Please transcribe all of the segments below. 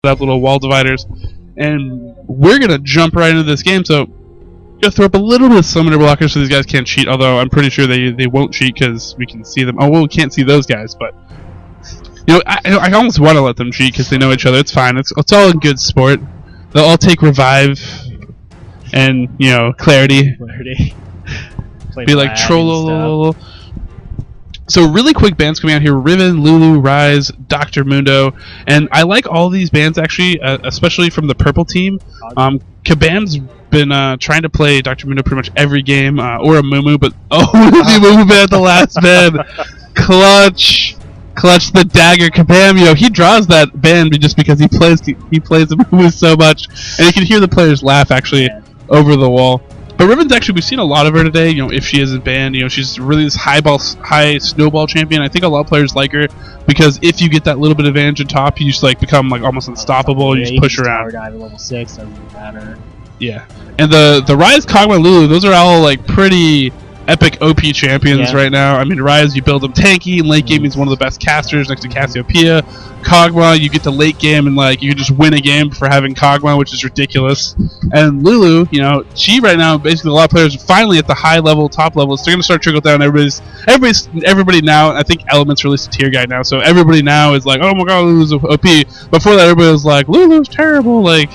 up little wall dividers, and we're gonna jump right into this game. So gonna throw up a little bit of summoner blockers so these guys can't cheat, although I'm pretty sure they won't cheat because we can see them. Oh well, we can't see those guys, but you know, I almost want to let them cheat because they know each other. It's fine. It's all in good sport. They'll all take revive and, you know, clarity. Be like troll. So really quick bands coming out here: Riven, Lulu, Rise, Dr. Mundo, and I like all these bands actually, especially from the purple team. Kabam's been trying to play Dr. Mundo pretty much every game, or Amumu, but the Amumu ban at the last ban. Clutch the dagger. Kabam, you know, he draws that ban just because he plays Amumu so much, and you can hear the players laugh actually over the wall. But Riven's actually, we've seen a lot of her today, you know, if she isn't banned. You know, she's really this high snowball champion. I think a lot of players like her because if you get that little bit of advantage on top, you just like become like almost unstoppable. You just push around. Dive at level 6, doesn't matter. Yeah. And the Rise, Kog'Maw, Lulu, those are all like pretty epic OP champions right now. I mean, Rise, you build him tanky. In late game, he's one of the best casters next to Cassiopeia. Kog'Maw, you get to late game and like you just win a game for having Kog'Maw, which is ridiculous. And Lulu, you know, she right now, basically a lot of players are finally at the high level, top levels. They're gonna start trickle down. Everybody now. I think Elements released a tier guide now, so everybody now is like, oh my god, Lulu's OP. Before that, everybody was like, Lulu's terrible, like.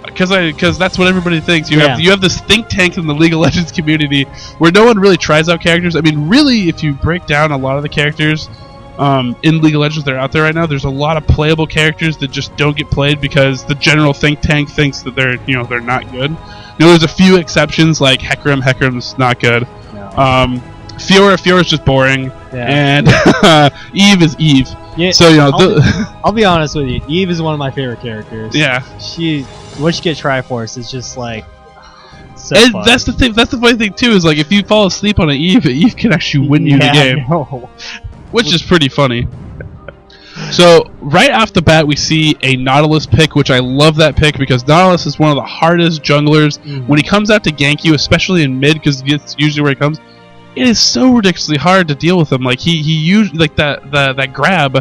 Because that's what everybody thinks. You have this think tank in the League of Legends community where no one really tries out characters. I mean, really, if you break down a lot of the characters in League of Legends that are out there right now, there's a lot of playable characters that just don't get played because the general think tank thinks that they're not good. You know, there's a few exceptions like Hecarim. Hecarim's not good. No. Fiora's just boring, and Eve is Eve. Yeah, so you know, I'll be honest with you. Eve is one of my favorite characters. Yeah, once you get Triforce, it's just like so and fun. That's the thing. That's the funny thing too. Is like if you fall asleep on an Eve can actually win you the game, which is pretty funny. So right off the bat, we see a Nautilus pick, which I love that pick because Nautilus is one of the hardest junglers. When he comes out to gank you, especially in mid, because it's usually where he comes. It is so ridiculously hard to deal with him. Like he usually like that grab,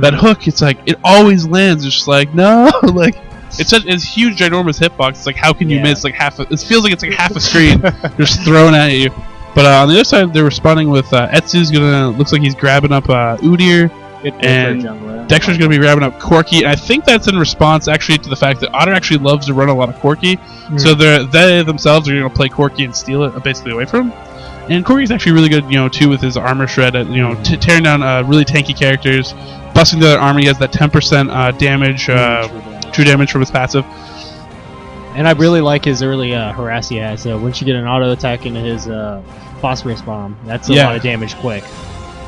that hook. It's like it always lands. It's just like no, like it's huge, ginormous hitbox. It's like how can you miss like half? It feels like it's like half a screen just thrown at you. But on the other side, they're responding with Etsu's looks like he's grabbing up Udyr, and Dexter's gonna be grabbing up Corki. And I think that's in response actually to the fact that Otter actually loves to run a lot of Corki, so they themselves are gonna play Corki and steal it basically away from him. And Corki's actually really good, you know, too, with his armor shred at, you know, tearing down really tanky characters, busting the other armor. He has that 10% damage, true damage from his passive. And I really like his early harass he has. So once you get an auto attack into his phosphorus bomb, that's a lot of damage quick.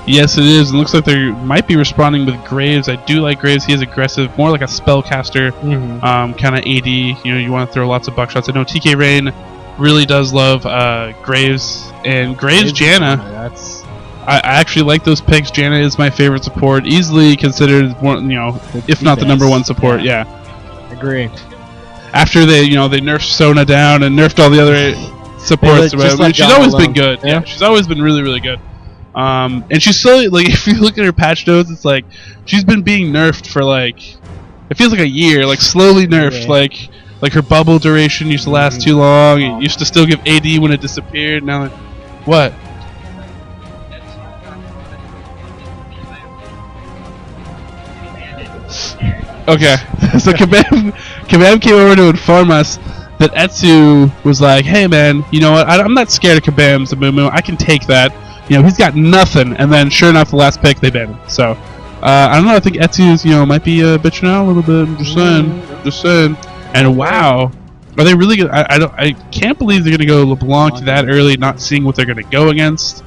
Yes, it is. It looks like they might be responding with Graves. I do like Graves. He is aggressive, more like a spellcaster, kind of AD. You know, you want to throw lots of buckshots. I know TK Rain really does love Graves. And Graves Janna, I actually like those picks. Janna is my favorite support, easily considered one, you know, if not the #1 support. Yeah, agree. After they nerfed Sona down and nerfed all the other supports, she's always been good. Yeah, she's always been really, really good. And she's slowly, like, if you look at her patch notes, it's like she's been being nerfed for like it feels like a year, like slowly nerfed, like her bubble duration used to last too long. It used to still give AD when it disappeared. Now. What? Okay, so Kabam came over to inform us that Etsu was like, hey man, you know what, I'm not scared of Kabam's Amumu, I can take that. You know, he's got nothing, and then sure enough, the last pick, they banned him. So, I don't know, I think Etsu's, you know, might be bitching out a little bit, I'm just saying. And wow. Are they really gonna? I can't believe they're gonna go LeBlanc that early, not seeing what they're gonna go against.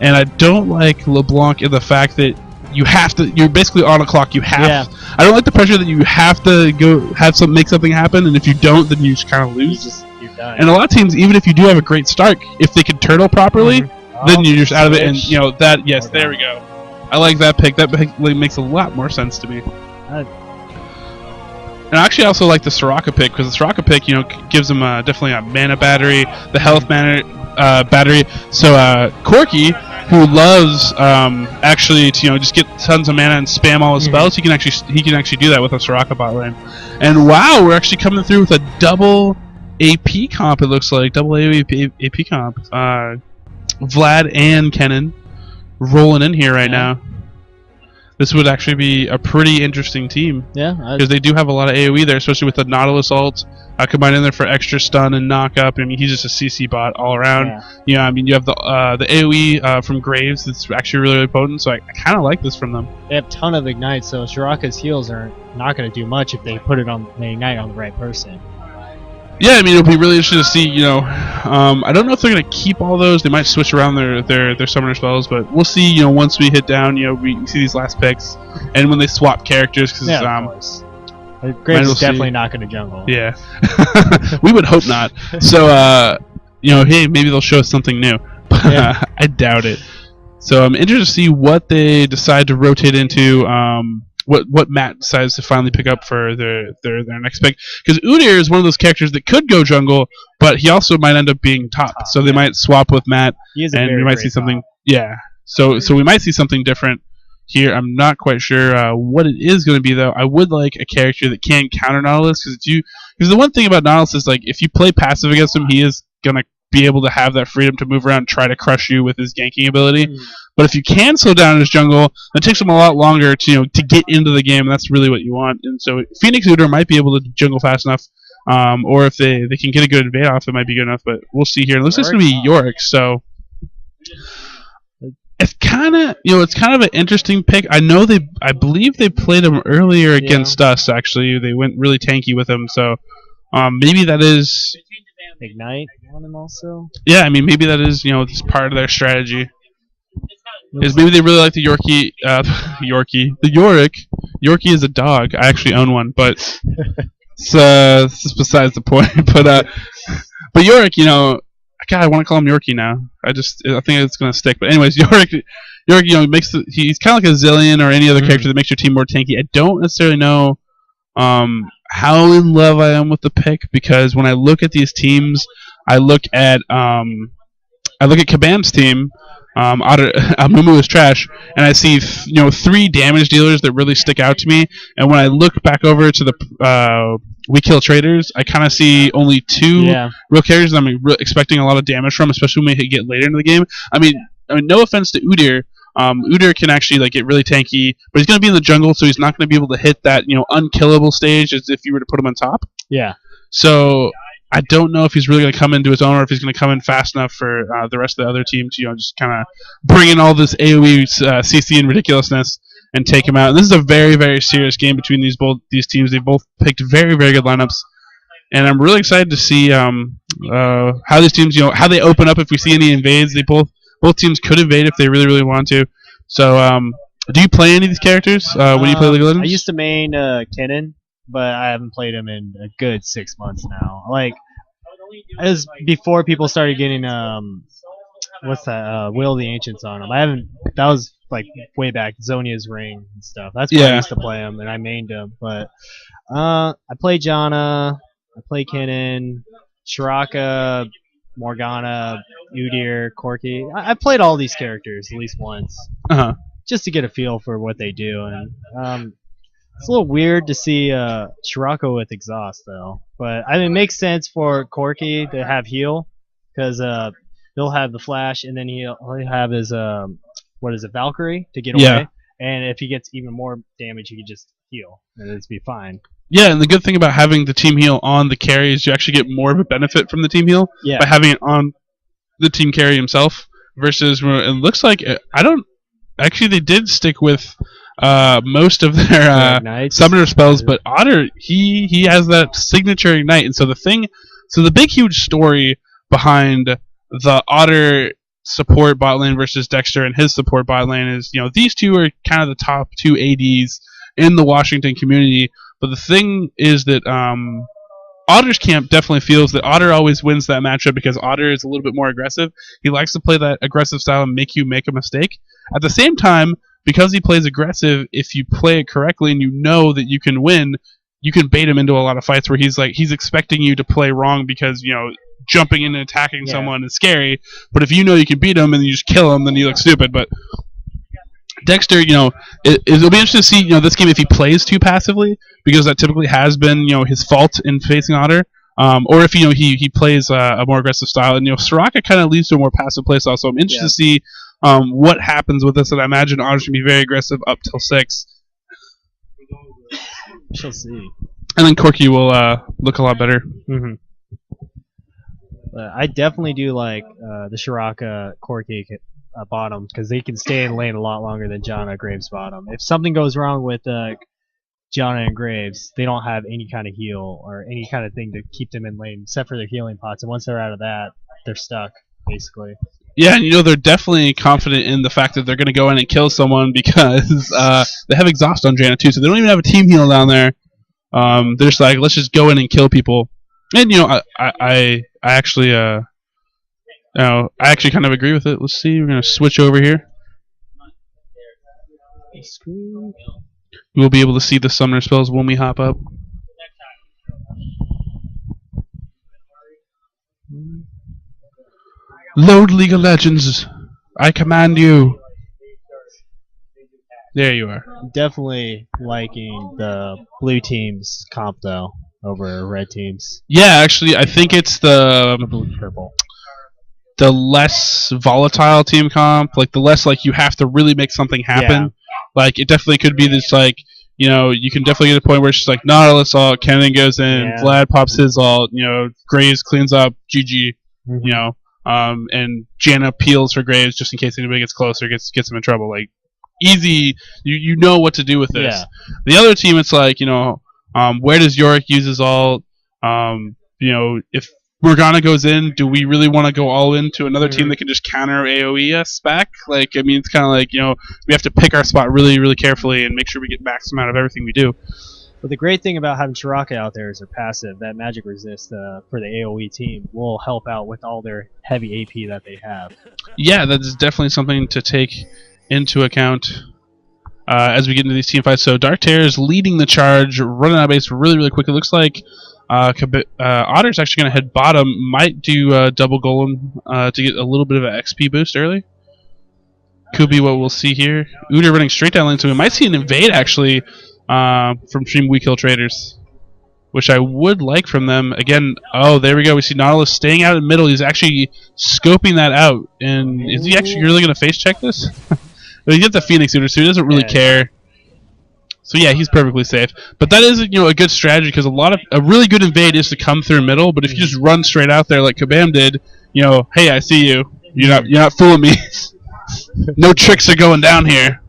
And I don't like LeBlanc in the fact that you have to. You're basically on a clock. You have. I don't like the pressure that you have to go make something happen, and if you don't, then you just kind of lose. You're done. And a lot of teams, even if you do have a great start, if they can turtle properly, then you're just out of it. And you know that. Yes, there we go. I like that pick. That pick makes a lot more sense to me. And actually, I also like the Soraka pick because the Soraka pick, you know, gives him definitely a mana battery, the health battery. So Corki, who loves actually to just get tons of mana and spam all his spells, he can actually do that with a Soraka bot lane. And wow, we're actually coming through with a double AP comp. It looks like double AP comp. Vlad and Kennen rolling in here right now. This would actually be a pretty interesting team. Yeah, because they do have a lot of AoE there, especially with the Nautilus ult combined in there for extra stun and knock up. I mean, he's just a CC bot all around. I mean, you have the AoE from Graves that's actually really, really potent. So I kind of like this from them. They have a ton of ignite, so Soraka's heals are not going to do much if they put it on the ignite on the right person. Yeah, I mean, it'll be really interesting to see. I don't know if they're going to keep all those. They might switch around their summoner spells, but we'll see. Once we hit down, we see these last picks, and when they swap characters, because Graves is definitely not going to jungle. Yeah, we would hope not. So, hey, maybe they'll show us something new. I doubt it. So I'm interested to see what they decide to rotate into. What Matt decides to finally pick up for their next pick, because Udyr is one of those characters that could go jungle, but he also might end up being top. So they might swap with Matt, and we might see something. Yeah, so we might see something different here. I'm not quite sure what it is going to be though. I would like a character that can counter Nautilus, because the one thing about Nautilus is, like, if you play passive against him, he is gonna be able to have that freedom to move around and try to crush you with his ganking ability. But if you can slow down his jungle, it takes him a lot longer to get into the game, and that's really what you want. And so Phoenix Udyr might be able to jungle fast enough, or if they can get a good invade off, it might be good enough. But we'll see here. It looks like it's going to be Yorick, so it's kind of an interesting pick. I believe they played him earlier against us. Actually, they went really tanky with him, so maybe that is ignite on him also. Yeah, I mean, maybe that is this part of their strategy. Is maybe they really like the the Yorick. Yorkie is a dog. I actually own one, but it's besides the point. But Yorick, God, I want to call him Yorkie now. I think it's gonna stick. But anyways, Yorick, he's kind of like a Zillion or any other character that makes your team more tanky. I don't necessarily know how in love I am with the pick, because when I look at these teams, I look at Kabam's team. Amumu is trash, and I see 3 damage dealers that really stick out to me. And when I look back over to the We Kill Traitors, I kind of see only 2 real characters that I'm expecting a lot of damage from, especially when we get later into the game. I mean, no offense to Udyr. Udyr can actually get really tanky, but he's going to be in the jungle, so he's not going to be able to hit that unkillable stage as if you were to put him on top. Yeah. So I don't know if he's really going to come into his own, or if he's going to come in fast enough for the rest of the other team to just kind of bring in all this AoE CC and ridiculousness and take him out. And this is a very, very serious game between these teams. They both picked very, very good lineups, and I'm really excited to see how these teams, how they open up if we see any invades. Both teams could invade if they really, really want to. So, do you play any of these characters when you play League of Legends? I used to main Kennen, but I haven't played him in a good 6 months now. As before people started getting what's that? Will of the Ancients on him. That was way back, Zonia's Ring and stuff. That's when I used to play him, and I mained him. But I play Janna, I play Kennen, Soraka, Morgana, Udyr, Corki. I played all these characters at least once, just to get a feel for what they do. And it's a little weird to see Soraka with exhaust, though. But I mean, it makes sense for Corki to have heal, because he'll have the flash, and then he'll have his Valkyrie to get away. And if he gets even more damage, he can just heal, and it'll be fine. Yeah, and the good thing about having the team heal on the carry is you actually get more of a benefit from the team heal by having it on the team carry himself, versus it looks like they did stick with most of their summoner spells, but Otter he has that signature ignite. And so the big huge story behind the Otter support bot lane versus Dexter and his support bot lane is these two are kind of the top 2 ADs in the Washington community. But the thing is that Otter's camp definitely feels that Otter always wins that matchup, because Otter is a little bit more aggressive. He likes to play that aggressive style and make you make a mistake. At the same time, because he plays aggressive, if you play it correctly and you know that you can win, you can bait him into a lot of fights where he's expecting you to play wrong, because jumping in and attacking someone is scary. But if you know you can beat him and you just kill him, then you look stupid. But Dexter, it'll be interesting to see, this game if he plays too passively, because that typically has been, his fault in facing Otter. Or if he plays a more aggressive style, and Soraka kind of leads to a more passive play style. So I'm interested to see what happens with this. And I imagine Otter's gonna be very aggressive up till 6. She'll see. And then Corki will look a lot better. Mm-hmm. I definitely do like the Shiraka Corki bottom, because they can stay in lane a lot longer than Janna Graves bottom. If something goes wrong with Janna and Graves, they don't have any kind of heal or any kind of thing to keep them in lane, except for their healing pots. And once they're out of that, they're stuck, basically. Yeah, and they're definitely confident in the fact that they're going to go in and kill someone, because they have exhaust on Janna too, so they don't even have a team heal down there. They're just like, let's just go in and kill people. And I actually I actually kind of agree with it. Let's see, we're going to switch over here. We'll be able to see the summoner spells when we hop up. Load League of Legends. I command you. There you are. Definitely liking the blue team's comp though over red teams. Yeah, actually, I think it's the purple. The less volatile team comp, like the less like you have to really make something happen. Yeah. Like it definitely could be this like, you can definitely get to the point where it's just like Nautilus ult, Kennen goes in, Vlad pops his ult, Graves cleans up, GG, and Janna peels for Graves just in case anybody gets closer, gets him in trouble. Like easy, you know what to do with this. Yeah. The other team, it's like, where does Yorick use his ult? If Morgana goes in, do we really want to go all into another team that can just counter AoE us back? Like, I mean, it's kind of like, we have to pick our spot really, really carefully and make sure we get maximum out of everything we do. But the great thing about having Shiraka out there is their passive. That magic resist for the AoE team will help out with all their heavy AP that they have. Yeah, that is definitely something to take into account as we get into these team fights. So Dark Terror is leading the charge, running out of base really, really quick. It looks like Otter's actually going to head bottom, might do double golem to get a little bit of an XP boost early. Could be what we'll see here. Udyr running straight down lane, so we might see an invade actually from Team We Kill Traitors, which I would like from them. Again, oh, there we go. We see Nautilus staying out in the middle. He's actually scoping that out. And is he actually really going to face check this? He gets the Phoenix Udyr, so he doesn't really care. So yeah, he's perfectly safe. But that is a good strategy, because a really good invade is to come through middle. But if you just run straight out there like Kabam did, hey, I see you. You're not fooling me. No tricks are going down here.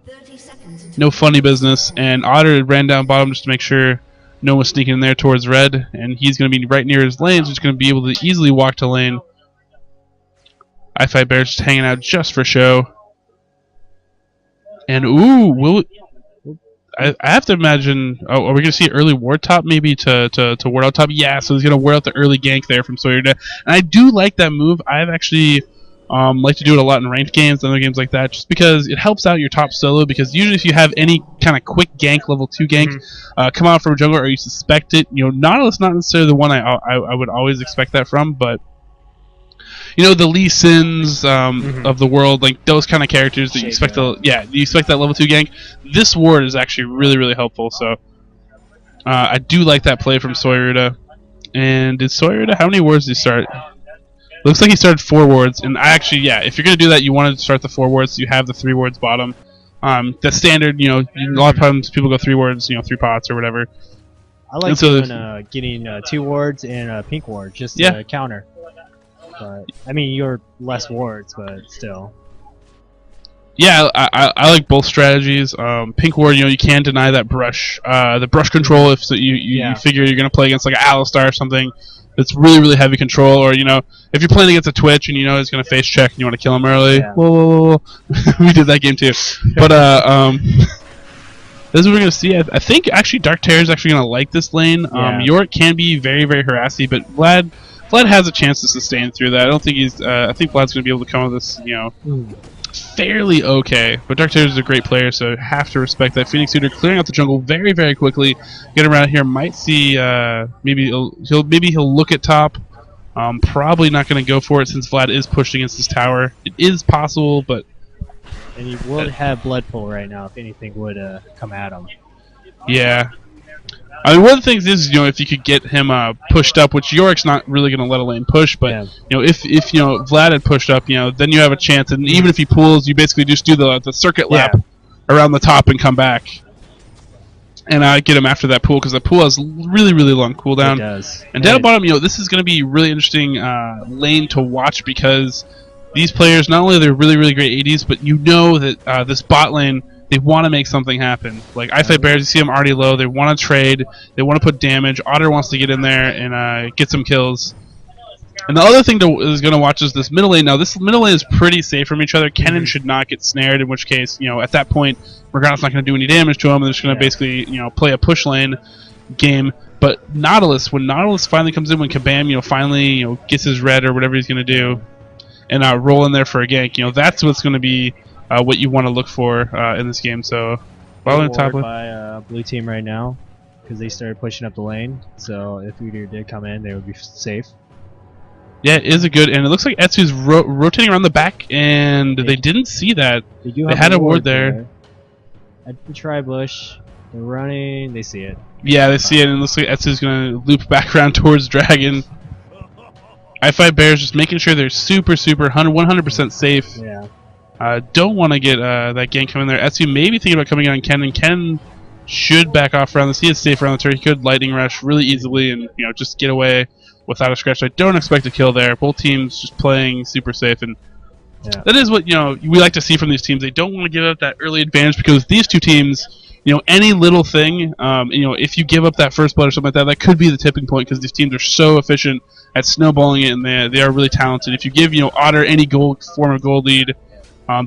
No funny business. And Otter ran down bottom just to make sure no one was sneaking in there towards red, and he's going to be right near his lane, so he's going to be able to easily walk to lane. iFight Bear just hanging out just for show. And ooh, I have to imagine. Oh, are we going to see early ward top maybe to ward out top? Yeah, so he's going to ward out the early gank there from Sawyer. And I do like that move. I've actually like to do it a lot in ranked games and other games like that, just because it helps out your top solo. Because usually if you have any kind of quick gank, level 2 gank, come out from a jungler or you suspect it, Nautilus not necessarily the one I would always expect that from, but the Lee Sins of the world, like those kind of characters that you expect you expect that level 2 gank. This ward is actually really, really helpful. So I do like that play from Soyruta. And did Soyruta, how many wards did he start? Looks like he started 4 wards, and I actually, if you're going to do that, you want to start the 4 wards, so you have the 3 wards bottom. The standard, a lot of times people go 3 wards, 3 pots or whatever. I like getting 2 wards and a pink ward, just to counter. But, I mean, you're less wards, but still. Yeah, I like both strategies. Pink ward, you can deny that brush, the brush control if you figure you're going to play against like an Alistar or something. It's really, really heavy control, or, if you're playing against a Twitch and he's going to face check and you want to kill him early. Yeah. Whoa. We did that game too. But, this is what we're going to see. I think, actually, Dark Terror is actually going to like this lane. Yorick can be very, very harassy, but Vlad has a chance to sustain through that. I don't think I think Vlad's going to be able to come with this, fairly okay. But Dark Terror is a great player, so have to respect that. Phoenix Udyr clearing out the jungle very, very quickly. Get around here, might see maybe he'll look at top. Probably not going to go for it since Vlad is pushed against this tower. It is possible, but... And he would have blood pool right now if anything would come at him. Yeah. I mean, one of the things is, if you could get him pushed up, which Yorick's not really going to let a lane push, but if Vlad had pushed up, then you have a chance. And even if he pulls, you basically just do the circuit lap around the top and come back, and get him after that pool because the pool has really long cooldown. It does. And down at bottom, this is going to be really interesting lane to watch because these players not only are they really great ADs, but that this bot lane. They want to make something happen. Like AiT, you see them already low. They want to trade. They want to put damage. Otter wants to get in there and get some kills. And the other thing is going to watch is this middle lane. Now, this middle lane is pretty safe from each other. Kennen should not get snared, in which case, at that point, Morgana's not going to do any damage to him. And they're just going to basically, play a push lane game. But Nautilus, when Nautilus finally comes in, when Kabam, finally, gets his red or whatever he's going to do, and roll in there for a gank, that's what's going to be what you want to look for in this game. So, following top lane by blue team right now because they started pushing up the lane. So if Udyr did come in, they would be safe. Yeah, it is a good, and it looks like Etsu's rotating around the back, and they didn't see that. They had a ward there. At the tri-bush, they're running. They see it. Yeah, they see it, and it looks like Etsu's going to loop back around towards Dragon. AiT just making sure they're super 100% safe. Yeah. Don't want to get that gank coming there. Etsu maybe thinking about coming on Ken, and Ken should back off around this. He is safe around the turret. He could lightning rush really easily and just get away without a scratch. I don't expect a kill there. Both teams just playing super safe, and that is what we like to see from these teams. They don't want to give up that early advantage because these two teams, any little thing, if you give up that first blood or something like that, that could be the tipping point because these teams are so efficient at snowballing it, and they are really talented. If you give Otter any form of gold lead,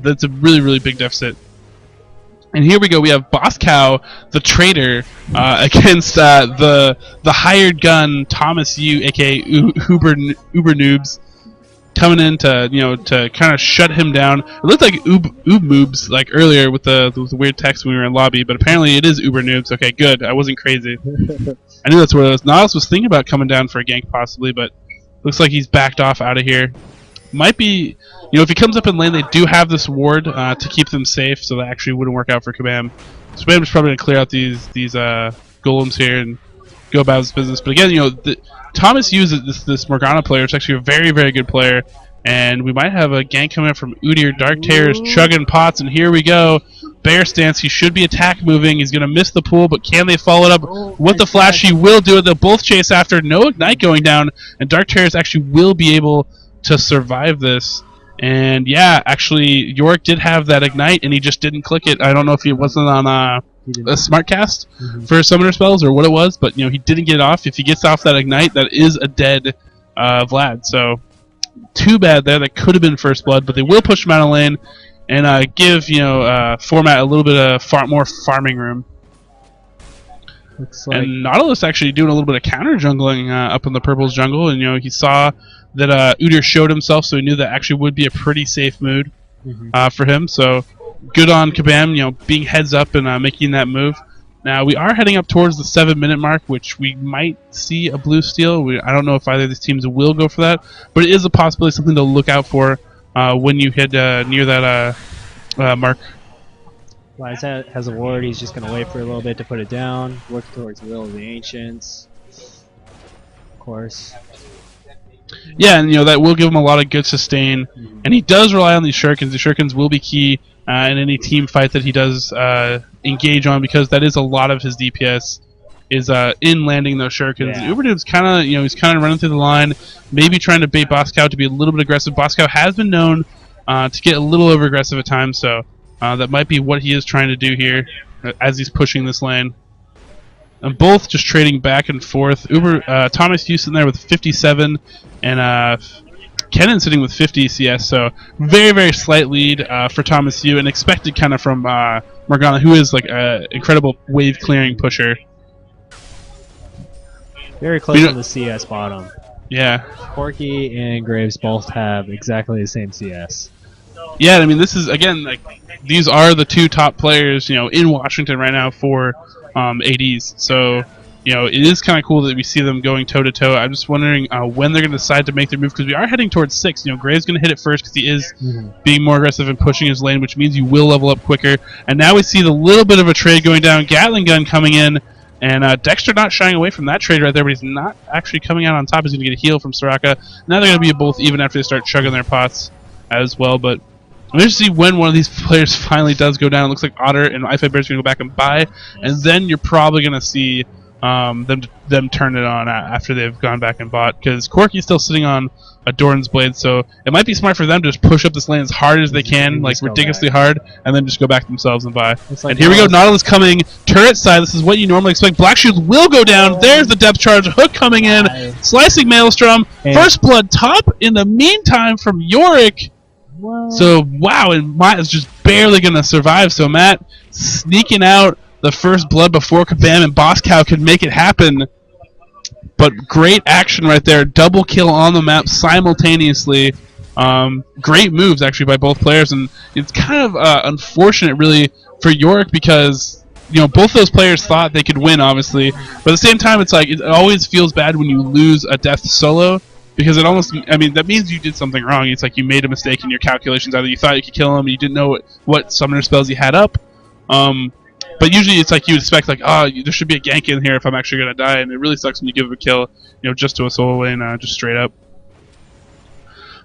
that's a really big deficit. And here we go. We have Bosscow, the traitor, against the hired gun Thomas Yu, aka Uber Noobs, coming in to kind of shut him down. It looked like Moobs like earlier with the weird text when we were in lobby, but apparently it is Uber Noobs. Okay, good. I wasn't crazy. I knew that's what it was. Nautilus was thinking about coming down for a gank possibly, but looks like he's backed off out of here. Might be, if he comes up in lane, they do have this ward to keep them safe, so that actually wouldn't work out for Kabam. So Kabam's probably going to clear out these golems here and go about his business. But again, Thomas uses this Morgana player. It's actually a very good player, and we might have a gank coming up from Udyr. Dark Terror's chugging pots, and here we go. Bear stance. He should be attack moving. He's going to miss the pool, but can they follow it up with the flash? He will do it. They'll both chase after. No ignite going down, and Dark Terror's actually will be able to survive this. And yeah, actually Yorick did have that ignite and he just didn't click it. I don't know if he wasn't on a smart cast for summoner spells or what it was, but he didn't get it off. If he gets off that ignite, that is a dead Vlad. So too bad there. That could have been first blood, but they will push him out of lane and give Format a little bit of more farming room. And Nautilus actually doing a little bit of counter jungling up in the purple's jungle, and he saw that Udyr showed himself, so he knew that actually would be a pretty safe mood for him. So good on Kabam, being heads up and making that move. Now we are heading up towards the 7-minute mark, which we might see a blue steal. I don't know if either of these teams will go for that, but it is a possibility, something to look out for when you hit near that mark. AiT has a ward. He's just going to wait for a little bit to put it down, work towards the Will of the Ancients, of course. Yeah, and that will give him a lot of good sustain, and he does rely on these shurikens. The shurikens will be key in any team fight that he does engage on, because that is a lot of his DPS is in landing those shurikens. And Uberdude's kind of he's kind of running through the line, maybe trying to bait Bosscow to be a little bit aggressive. Bosscow has been known to get a little over aggressive at times, so that might be what he is trying to do here as he's pushing this lane. And both just trading back and forth. Thomas Houston there with 57, and Kennen sitting with 50 CS. So very slight lead for Thomas Yu, and expected kind of from Morgana, who is like an incredible wave clearing pusher. Very close on the CS bottom. Yeah. Corky and Graves both have exactly the same CS. Yeah, I mean, this is, again, like, these are the two top players, in Washington right now for ADs. So you know, it is kind of cool that we see them going toe-to-toe. I'm just wondering when they're going to decide to make their move, because we are heading towards 6. You know, Graves going to hit it first because he is being more aggressive and pushing his lane, which means you will level up quicker. And now we see the little bit of a trade going down. Gatling gun coming in, and Dexter not shying away from that trade right there, but he's not actually coming out on top. He's going to get a heal from Soraka. Now they're going to be both even after they start chugging their pots as well, but we're going to see when one of these players finally does go down. It looks like Otter and iFight Bear's going to go back and buy, and then you're probably going to see them turn it on after they've gone back and bought, because Corky's still sitting on a Doran's Blade, so it might be smart for them to just push up this lane as hard as they can, like ridiculously hard, and then just go back themselves and buy. And here we go, Nautilus coming, turret side, this is what you normally expect. Black Shield will go down, there's the depth charge, Hook coming in, slicing Maelstrom, first blood top in the meantime from Yorick. So, wow, and Matt is just barely going to survive, so Matt sneaking out the first blood before Kabam and Bosscow could make it happen. But great action right there. Double kill on the map simultaneously. Great moves, actually, by both players. And it's kind of unfortunate, really, for Yorick, because, you know, both those players thought they could win, obviously. But at the same time, it's like, it always feels bad when you lose a death solo, because it almost, I mean, that means you did something wrong. It's like you made a mistake in your calculations. Either you thought you could kill him, you didn't know what summoner spells you had up. But usually it's like you expect, like, oh, there should be a gank in here if I'm actually going to die, and it really sucks when you give him a kill, you know, just to a solo lane, just straight up.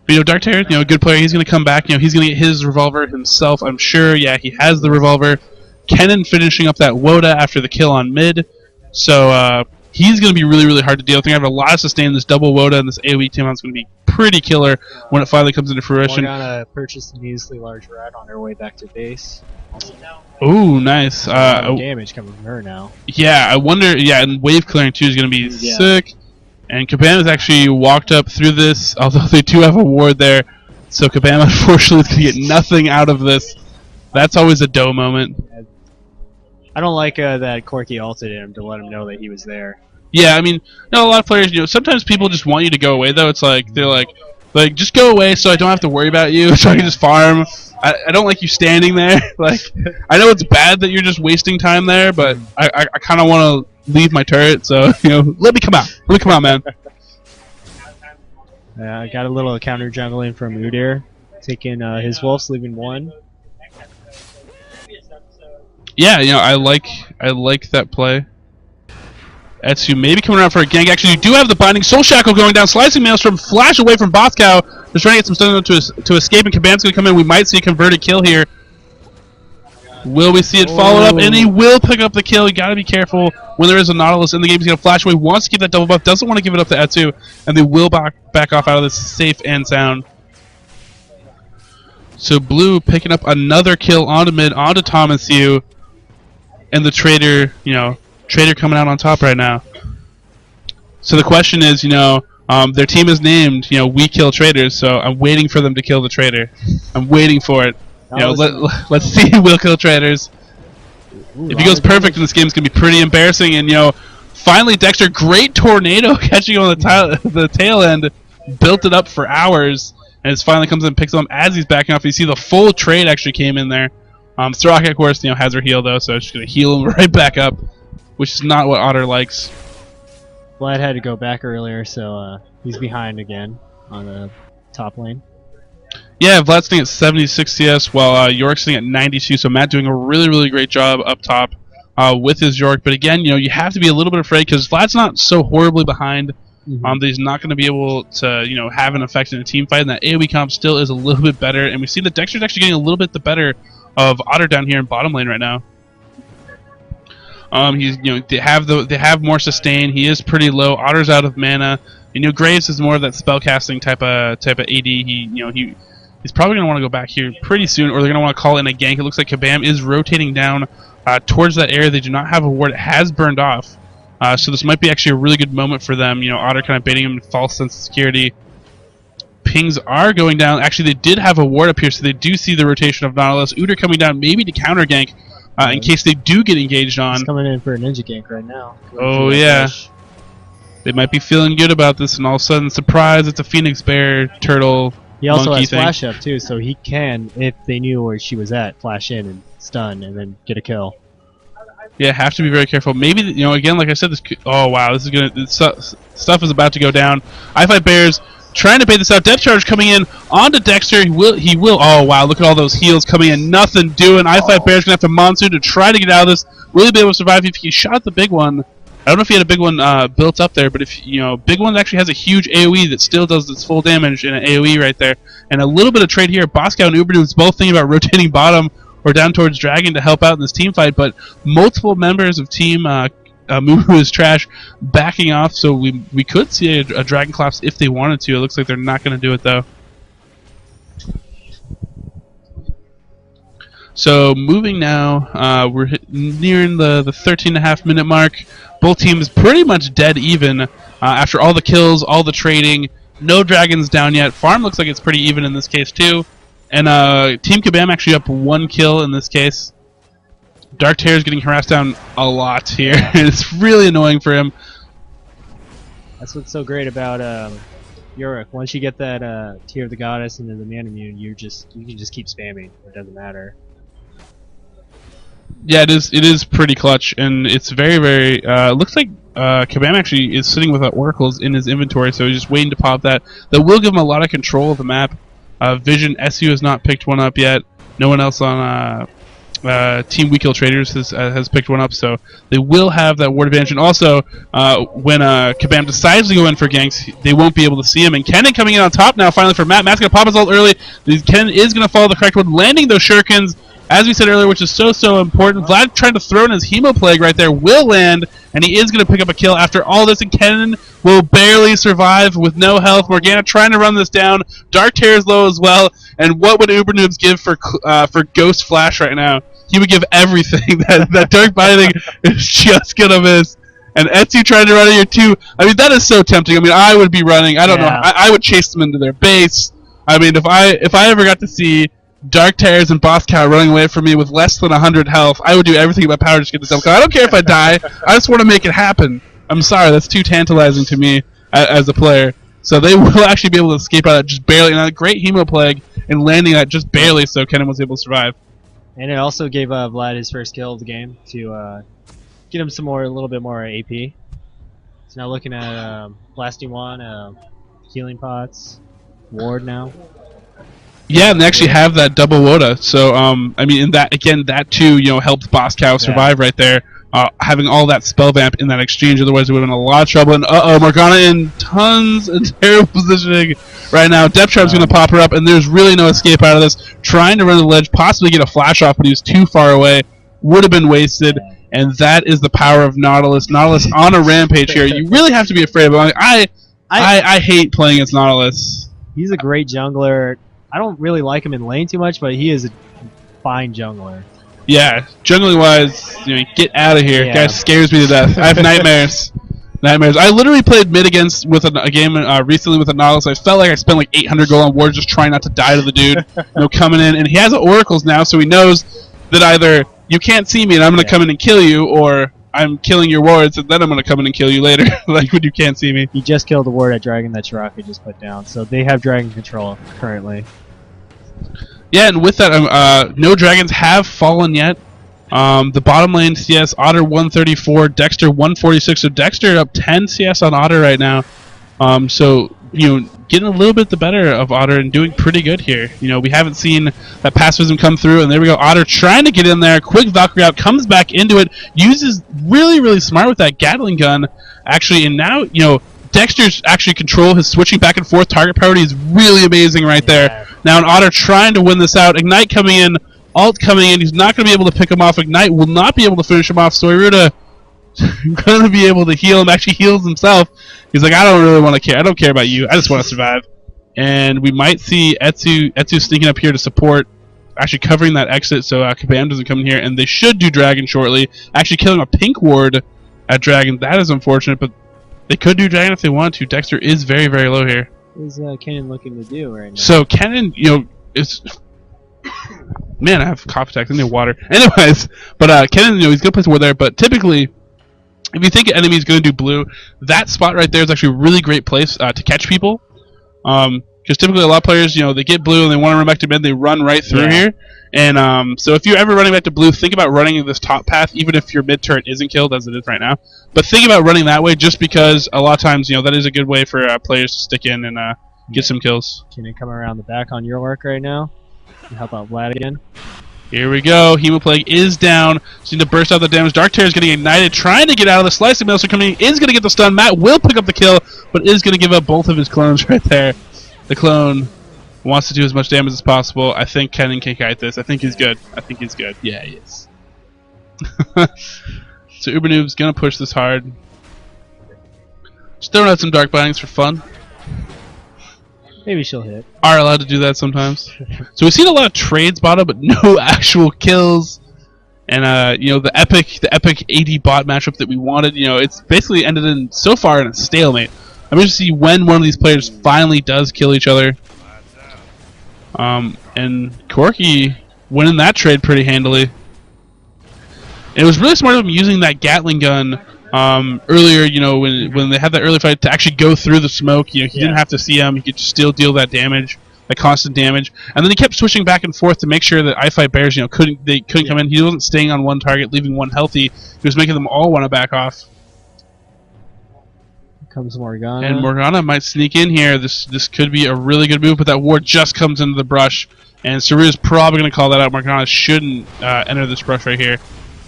But, you know, Dark Terror, you know, a good player, he's going to come back, you know, he's going to get his revolver himself, I'm sure. Yeah, he has the revolver. Kennen finishing up that Woda after the kill on mid, so he's going to be really, really hard to deal with. I think I have a lot of sustain. This double Woda and this AoE team is going to be pretty killer when it finally comes into fruition. We're going to purchase the needlessly large rat on our way back to base. Ooh, nice. Damage coming from her now. Yeah, I wonder. Yeah, and wave clearing too is going to be sick. And Kabam has actually walked up through this, although they do have a ward there. So Kabam, unfortunately, is going to get nothing out of this. That's always a dough moment. I don't like that Corky ulted him to let him know that he was there. Yeah, I mean, no, a lot of players, you know, sometimes people just want you to go away, though. It's like, they're like, just go away so I don't have to worry about you, so I can just farm. I don't like you standing there. Like, I know it's bad that you're just wasting time there, but I kind of want to leave my turret, so, you know, let me come out. Let me come out, man. I got a little counter jungling from Udyr, taking his wolves, leaving one. Yeah, you know, I like that play. Etsu maybe coming around for a gank. Actually, you do have the binding Soul Shackle going down, slicing Maelstrom, flash away from Bosscow. Just trying to get some stun to escape, and Kabam's going to come in. We might see a converted kill here. Will we see it followed up? And he will pick up the kill. You got to be careful when there is a Nautilus in the game. He's going to flash away, wants to keep that double buff, doesn't want to give it up to Etsu, and they will back off out of this safe and sound. So Blue picking up another kill onto mid, onto Thomas Yu, and the Traitor, you know, Traitor coming out on top right now. So the question is, you know, their team is named, you know, We Kill Traitors, so I'm waiting for them to kill the Traitor. I'm waiting for it. You know, let's see who will kill Traitors. If he goes perfect in this game, it's going to be pretty embarrassing. And, you know, finally Dexter, great tornado catching on the tail end, built it up for hours, and it finally comes in and picks him up as he's backing off. You see the full trade actually came in there. Soraka, of course, you know, has her heal, though, so she's going to heal him right back up, which is not what Otter likes. Vlad had to go back earlier, so he's behind again on the top lane. Yeah, Vlad's sitting at 76 CS, while York's sitting at 92, so Matt doing a really, really great job up top with his York. But again, you know, you have to be a little bit afraid, because Vlad's not so horribly behind that he's not going to be able to, you know, have an effect in a team fight, and that AoE comp still is a little bit better. And we see that Dexter's actually getting a little bit the better of Otter down here in bottom lane right now. He's, you know, they have more sustain. He is pretty low. Otter's out of mana. You know, Graves is more of that spellcasting type of AD. He's probably gonna want to go back here pretty soon, or they're gonna want to call in a gank. It looks like Kabam is rotating down towards that area. They do not have a ward. It has burned off, so this might be actually a really good moment for them. You know, Otter kind of baiting him false sense of security. Pings are going down. Actually, they did have a ward up here, so they do see the rotation of Nautilus. Udyr coming down, maybe to counter gank. In case they do get engaged on. He's coming in for a ninja gank right now. Oh yeah, they might be feeling good about this, and all of a sudden, surprise! It's a Phoenix Bear Turtle. He also monkey has thing. flash up too, so he can, if they knew where she was at, flash in and stun, and then get a kill. Yeah, have to be very careful. Maybe, you know, again, like I said, this could, oh wow, this is gonna, stuff is about to go down. iFightBearz trying to bait this out. Depth charge coming in onto Dexter. He will, oh wow, look at all those heals coming in. Nothing doing. iFightBearz gonna have to monsoon to try to get out of this. Will he be able to survive if he shot the big one? I don't know if he had a big one built up there, but if, you know, big one actually has a huge AoE that still does its full damage in an AoE right there. And a little bit of trade here. Bosscow and Uberdude's both thinking about rotating bottom or down towards Dragon to help out in this team fight, but multiple members of Team Amumu is trash backing off, so we could see a Dragon collapse if they wanted to. It looks like they're not going to do it though. So moving now, we're nearing the 13.5 minute mark. Both teams pretty much dead even after all the kills, all the trading. No dragons down yet. Farm looks like it's pretty even in this case too. And Team Kabam actually up 1 kill in this case. Dark Terror is getting harassed down a lot here. It's really annoying for him. That's what's so great about Yorick. Once you get that Tear of the Goddess into the Man Immune, you can just keep spamming. It doesn't matter. Yeah, it is pretty clutch, and it's very, very. Looks like Kabam actually is sitting with oracles in his inventory, so he's just waiting to pop that. That will give him a lot of control of the map. Vision SU has not picked one up yet. No one else on Team We Kill Traitors has picked one up, so they will have that ward advantage. And also, when Kabam decides to go in for ganks, they won't be able to see him. And Kennen coming in on top now, finally for Matt. Matt's going to pop his ult early. Kennen is going to follow the correct one, landing those shurikens, as we said earlier, which is so important. Vlad trying to throw in his Hemo Plague right there will land, and he is going to pick up a kill after all this, and Kennen will barely survive with no health. Morgana trying to run this down. Dark Terror is low as well, and what would Uber Noobs give for Ghost Flash right now? He would give everything. That Dark Binding is just going to miss. And Etsy trying to run here too. I mean, that is so tempting. I mean, I would be running. I don't know. I would chase them into their base. I mean, if I ever got to see Dark Terrors and Bosscow running away from me with less than 100 health, I would do everything in my power to just get this double kill. I don't care if I die. I just want to make it happen. I'm sorry, that's too tantalizing to me as a player. So they will actually be able to escape out of that just barely. And a great Hemo Plague and landing that just barely, so Kennen was able to survive. And it also gave Vlad his first kill of the game to get him a little bit more AP. So now looking at Blasting Wand, Healing Pots, Ward now. Yeah, and they actually have that double Woda. So, I mean, that too, you know, helped Bosscow survive right there. Having all that spell vamp in that exchange, otherwise it would have been a lot of trouble. And Morgana in tons of terrible positioning right now. Depth Trap's going to pop her up, and there's really no escape out of this. Trying to run the ledge, possibly get a flash off, but he was too far away. Would have been wasted. And that is the power of Nautilus. Nautilus on a rampage here. You really have to be afraid of him. I hate playing against Nautilus. He's a great jungler. I don't really like him in lane too much, but he is a fine jungler. Yeah, jungling wise, you know, get out of here. Yeah. Guy scares me to death. I have nightmares. I literally played mid with a game recently with a Nautilus. I felt like I spent like 800 gold on wards just trying not to die to the dude. You know, coming in, and he has oracles now, so he knows that either you can't see me and I'm going to come in and kill you, or I'm killing your wards and then I'm going to come in and kill you later, like when you can't see me. He just killed the ward at Dragon that Shiraka just put down, so they have Dragon control currently. Yeah, and with that, no dragons have fallen yet. The bottom lane CS, Otter 134, Dexter 146. So Dexter up 10 CS on Otter right now. So, you know, getting a little bit the better of Otter and doing pretty good here. You know, we haven't seen that pacifism come through, and there we go. Otter trying to get in there. Quick Valkyrie out, comes back into it, uses really smart with that Gatling gun, actually, and now, you know, Dexter's actually control, his switching back and forth target priority is really amazing right there. Now an Otter trying to win this out. Ignite coming in, ult coming in. He's not going to be able to pick him off. Ignite will not be able to finish him off. Soiruta going to be able to heal him. Actually heals himself. He's like, I don't really want to care. I don't care about you. I just want to survive. And we might see Etsu sneaking up here to support, actually covering that exit so Kabam doesn't come in here. And they should do Dragon shortly. Actually killing a pink ward at Dragon. That is unfortunate, but they could do Dragon if they want to. Dexter is very low here. What is Kennen looking to do right now? So Kennen, you know, is... Man, I have cough attacks. I need water. Anyways, but Kennen, you know, he's going to place a ward there, but typically, if you think an enemy is going to do blue, that spot right there is actually a really great place to catch people. Because typically a lot of players, you know, they get blue and they want to run back to mid, they run right through here. And so if you're ever running back to blue, think about running this top path, even if your mid turret isn't killed, as it is right now. But think about running that way, just because a lot of times, that is a good way for players to stick in and get some kills. Can it come around the back on your work right now? And help out Vlad again. Here we go. Hemoplague is down. Seem to burst out the damage. Dark Terror is getting ignited, trying to get out of the slicing maelstrom coming in. Is going to get the stun. Matt will pick up the kill, but is going to give up both of his clones right there. The clone wants to do as much damage as possible. I think Kennen can kite this. I think he's good. Yeah, he is. So Ubernoob's going to push this hard. Just throwing out some Dark Bindings for fun. Maybe she'll hit. Are allowed to do that sometimes. So we've seen a lot of trades bottom, but no actual kills. And the epic AD bot matchup that we wanted, it's basically ended in so far in a stalemate. I'm interested to see when one of these players finally does kill each other. And Corky winning that trade pretty handily. And it was really smart of him using that Gatling gun earlier, when they had that early fight, to actually go through the smoke. He didn't have to see him. He could still deal that damage, that constant damage. And then he kept switching back and forth to make sure that iFight Bears, couldn't come in. He wasn't staying on one target, leaving one healthy. He was making them all want to back off. Comes Morgana. And Morgana might sneak in here. This could be a really good move, but that ward just comes into the brush. And Saru's probably going to call that out. Morgana shouldn't enter this brush right here.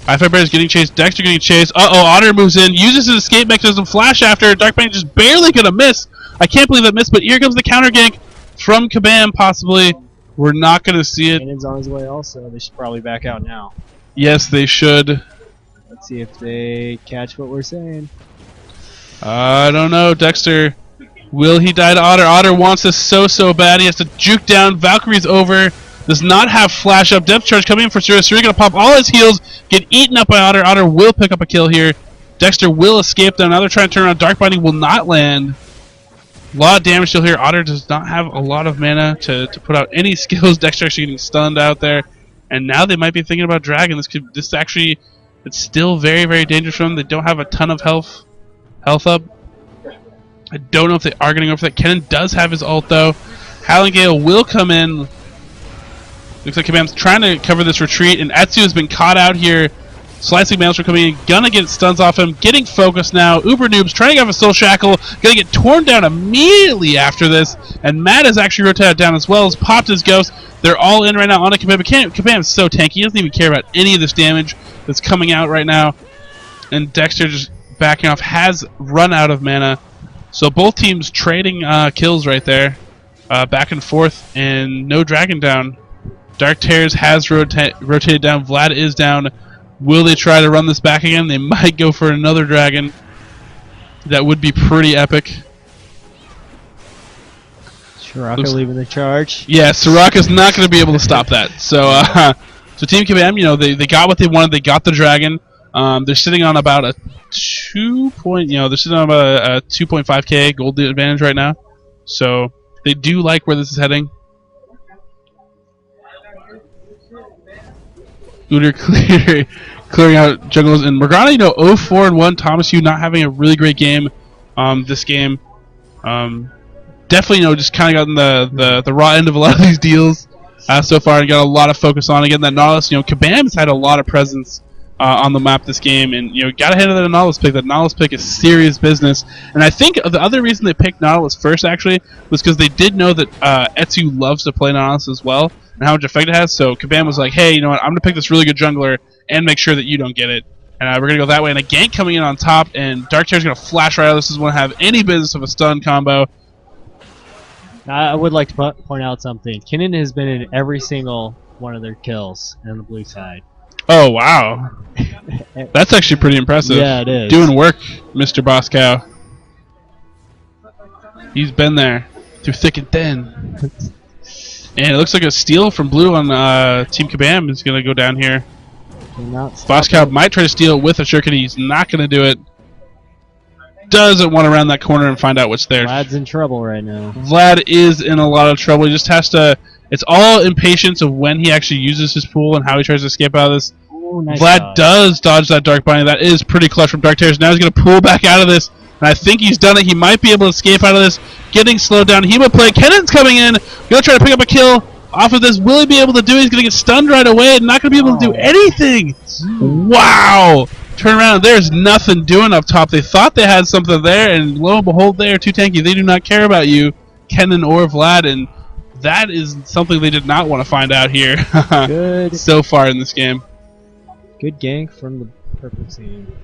iFight Bear is getting chased. Dexter getting chased. Uh-oh, Otter moves in. Uses his escape mechanism. Flash after. Dark Bane just barely going to miss. I can't believe that missed, but here comes the counter gank from Kabam, possibly. We're not going to see it. Cannon's on his way also. They should probably back out now. Yes, they should. Let's see if they catch what we're saying. I don't know, Dexter. Will he die to Otter? Otter wants this so bad. He has to juke down. Valkyrie's over. Does not have flash up. Depth charge coming in for Suri. Suri going to pop all his heals. Get eaten up by Otter. Otter will pick up a kill here. Dexter will escape them. Now they're trying to turn around. Dark Binding will not land. A lot of damage still here. Otter does not have a lot of mana to put out any skills. Dexter actually getting stunned out there. And now they might be thinking about Dragon. This actually, it's still very dangerous for them. They don't have a ton of health up. I don't know if they are going to go for that. Kennen does have his ult though. Howling Gale will come in. Looks like Kabam's trying to cover this retreat, and Etsu has been caught out here. Slicing Maelstrom coming in, gonna get stuns off him, getting focused now. Ubernoob's trying to get off a Soul Shackle, gonna get torn down immediately after this, and Matt has actually rotated down as well, has popped his ghost. They're all in right now on a Kabam. Kabam's so tanky, he doesn't even care about any of this damage that's coming out right now. And Dexter just backing off, has run out of mana. So both teams trading kills right there, back and forth, and no Dragon down. Dark Terrors has rotated down. Vlad is down. Will they try to run this back again? They might go for another Dragon. That would be pretty epic. Soraka leaving the charge. Yeah, Soraka's not going to be able to stop that. So, so Team Kabam, they got what they wanted. They got the Dragon. They're sitting on about a 2.5k gold advantage right now. So they do like where this is heading. Udyr clearing out jungles, and Morgana, 0-4-1. Thomas Yu not having a really great game this game. Definitely, just kind of gotten the raw end of a lot of these deals so far, and got a lot of focus on. Again, that Nautilus, Kabam's had a lot of presence on the map this game, and got ahead of the Nautilus pick. That Nautilus pick is serious business, and I think the other reason they picked Nautilus first actually was because they did know that Etsu loves to play Nautilus as well, and how much effect it has. So Kabam was like, hey, you know what, I'm gonna pick this really good jungler and make sure that you don't get it, and we're gonna go that way. And a gank coming in on top, and Dark Terror's gonna flash right out. This doesn't want to have any business of a stun combo. I would like to point out something. Kennen has been in every single one of their kills on the blue side. Oh, wow. That's actually pretty impressive. Yeah, it is. Doing work, Mr. Bosscow. He's been there through thick and thin. And it looks like a steal from blue on Team Kabam is going to go down here. Bosscow might try to steal it with a shuriken. He's not going to do it. Doesn't want to round that corner and find out what's there. Vlad's in trouble right now. Vlad is in a lot of trouble. He just has to... It's all impatience of when he actually uses his pool and how he tries to escape out of this. Ooh, nice Vlad does dodge that Dark Binding. That is pretty clutch from Dark Terrors. Now he's going to pull back out of this. And I think he's done it. He might be able to escape out of this. Getting slowed down. Hemoplague. Kennen's coming in. Going to try to pick up a kill. off of this. Will he be able to do it? He's going to get stunned right away and not going to be able to do anything. Wow. Turn around. There's nothing doing up top. They thought they had something there, and lo and behold, they are too tanky. They do not care about you, Kenan or Vlad, and that is something they did not want to find out here Good. so far in this game. Good gank from the purple team.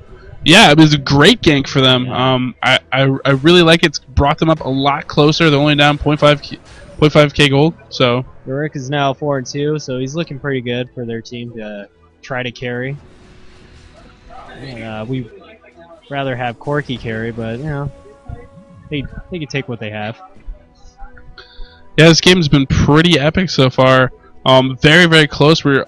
Yeah, it was a great gank for them. Yeah. I really like it. It's brought them up a lot closer. They're only down 0.5k gold. So Rick is now 4-2, so he's looking pretty good for their team to try to carry. And, we rather have Corky carry, but you know they can take what they have. Yeah, this game has been pretty epic so far. Very, very close. We're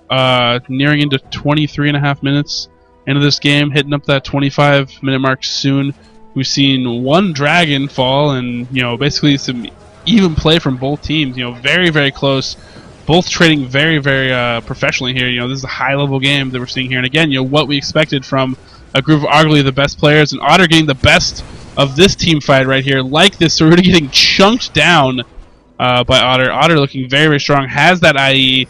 nearing into 23.5 minutes into this game, hitting up that 25-minute mark soon. We've seen one dragon fall, and basically some even play from both teams. Very, very close. Both trading very, very professionally here. This is a high-level game that we're seeing here, and again, what we expected from a group of arguably the best players, and Otter getting the best of this team fight right here, like this. So we're getting chunked down by Otter. Otter looking very, very strong. Has that IE.